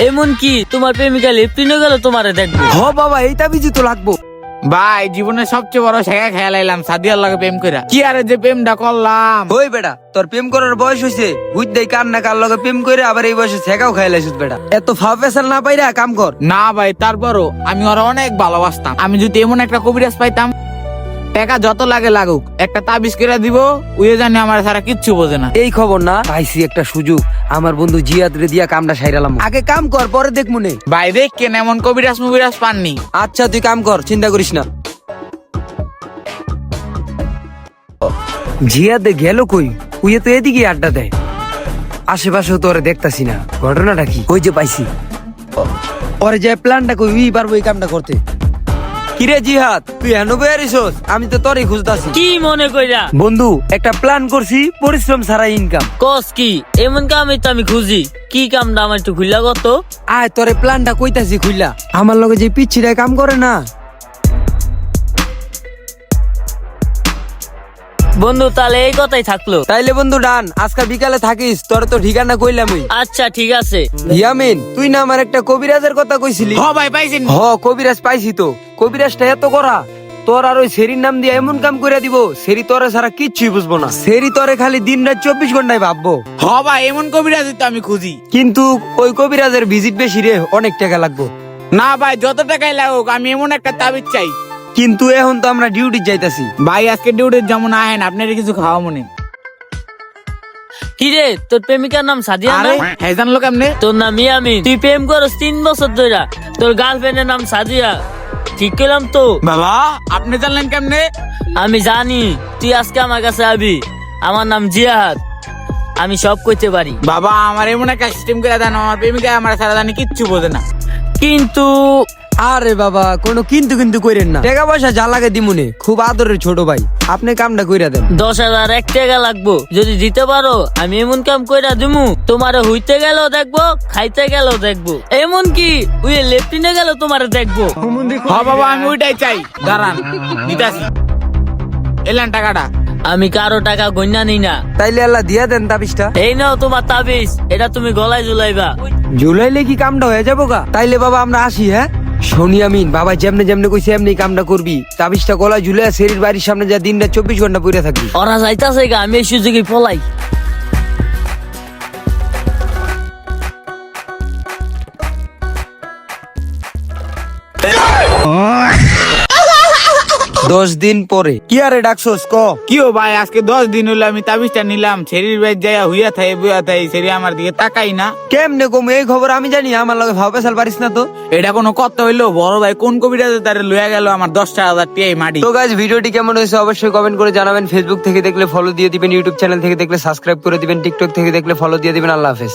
এমন কি তোমার প্রেমিকা লিপটিনে গেল তোমারে দেখবো? হ বাবা, এই তাবিজই তো লাগবো। ভাই জীবনের সবচেয়ে বড় শেখা খেয়াল আইলাম সাদিয়ার লাগে প্রেম কইরা। কি আরে যে প্রেমটা করলাম। ওই বেটা, তোর প্রেম করার বয়স হয়েছে, বুঝ দেই কার না কার লগে প্রেম করে আবার এই বয়সে ছেকাও খাইলাইছিস বেটা। এত ফাফেসাল না পাইরা কাম কর। না ভাই, তারপরও আমি ওরা অনেক ভালোবাসতাম। আমি যদি এমন একটা কবিরাজ পাইতাম, টাকা যত লাগে লাগুক, একটা তাবিজ করে দিব, উয়ে জানি আমার সারা কিচ্ছু বোঝে না। এই খবর না পাইছি একটা সুযোগ, আমার বন্ধু জিয়াদ রে দিয়া কামটা সাইরালাম। আগে কাম কর, পরে দেখ মনে। ভাই দেখ কেন এমন কবিরাজ মুবিরাজ পাননি। আচ্ছা তুই কাম কর, চিন্তা করিস না। জিয়াদে গেল কই? উইয়ে তো এদিকে আড্ডা দেয়, আশেপাশেও তো ওরে দেখতাছি না। ঘটনাটা কি? ওই যে পাইছি ওরে, যে প্ল্যানটা কই উই পারবো এই কামটা করতে। কিরে জিহাদ, তুই হেন বেরিছস? আমি তো তোরই খুঁজতাছি। কি মনে কইরা? বন্ধু, একটা প্ল্যান করছি, পরিশ্রম ছাড়া ইনকাম। কস কি? এমন কামই তো আমি খুঁজি। কি কামটা আমার একটু খুললা কত? আয় তোরে প্ল্যানটা কইতাছি খুইলা। আমার লগে যে পিচ্ছিরা কাম করে না, বন্ধু তাহলে এই কথাই থাকলো। তাইলে বন্ধু ডান, আজকে বিকালে থাকিস। তোরে তো ঠিকানা কইলাম। আচ্ছা ঠিক আছে। ইয়ামিন, তুই না আমার একটা কবিরাজের কথা কইছিলি? হ ভাই পাইছেন। হ, কবিরাজ পাইছি তো। কবিরাজটা এত করা, তোর আর ওই সেরির নাম দিয়ে এমন কাম করে দিব, সেরি তোরে ছাড়া কিচ্ছুই বুঝবো না। সেরি তোরে খালি দিন রাত 24 ঘন্টায় ভাববো। হ ভাই, এমন কবিরাজ তো আমি খুঁজি। কিন্তু ওই কবিরাজের ভিজিট বেশি রে, অনেক টাকা লাগবো। না ভাই, যত টাকাই লাগুক, আমি এমন একটা তাবিজ চাই। কিন্তু এখন তো আমরা ডিউটি যাইতাছি। ভাই আজকে ডিউটির যেমন আহেন, আপনার কিছু খাওয়া মনে। কি রে, তোর প্রেমিকার নাম সাদিয়া না? আরে হ্যাঁ, জানলো কেমনে? তোর নাম ইয়ামিন। তুই প্রেম করস 3 বছর ধরে। তোর গার্লফ্রেন্ডের নাম সাদিয়া। ঠিক করলাম তো? বাবা আপনি জানলেন কেমনে? আমি জানি তুই আজকে আমার কাছে আবি। আমার নাম জিয়াদ, আমি সব কইতে পারি। বাবা আমার এমন একটা সিস্টেম করে দেন, আমার প্রেমিকা আমার সারা জানি কিচ্ছু বোঝে না। কিন্তু আরে বাবা, কোনো কিন্তু কিন্তু কইরেন না। টাকা পয়সা যা লাগে দিমুনে, খুব আদরের ছোট ভাই। আপনি কামটা কইরা দেন। 10,000 টাকা লাগবো। যদি দিতে পারো আমি এমন কাম কইরা দিমু, তোমারে হইতে গেল দেখবো, খাইতে গেল দেখবো, এমন কি ওই লেফটিনে গেল তোমারে দেখবো। হ্যাঁ বাবা, আমি ওইটাই চাই। দাঁড়ান দিতাছি, এলেন টাকাটা। আমি কারো টাকা গন্যা নিই না। তাইলে আল্লাহ দিয়া দেন তাবিজটা। এই নাও তোমার তাবিজ, এটা তুমি গলায় ঝুলাইবা। জুলাইলে কি কামটা হয়ে যাবো গা? তাইলে বাবা আমরা আসি। হ্যাঁ শনি আমিন, বাবা যেমনে যেমনে কইছে এমনি কামটা করবি। তাবিজটা গলায় ঝুলে সেরির বাড়ির সামনে যা দিন রাত 24 ঘন্টা পড়ে থাকবি। ওরা যাইতাছে গা, আমি এই সুযোগে পলাই। দশ দিন পরে কি আরে ডাকছস ক? কি ও ভাই, আজকে 10 দিন হলো আমি তাবিজটা নিলাম। শরীর বাইর যাইয়া হুইয়া থাই বুয়া থাই, শরীর আমার দিকে তাকাই না। কেমনে কম এই খবর আমি জানি? আমার লগে ভাও পেছাল পারিস না তো। এটা কোনো কথা হইলো? বড় ভাই কোন কবিরাজে তারে লইয়া গেল আমার 10,000 টাকা মাটি। তো গাইস, ভিডিওটি কেমন হয়েছে অবশ্যই কমেন্ট করে জানাবেন। ফেসবুক থেকে দেখলে ফলো দিয়ে দিবেন, ইউটিউব চ্যানেল থেকে দেখলে সাবস্ক্রাইব করে দিবেন, টিকটক থেকে দেখলে ফলো দিয়ে দিবেন। আল্লাহ হাফেজ।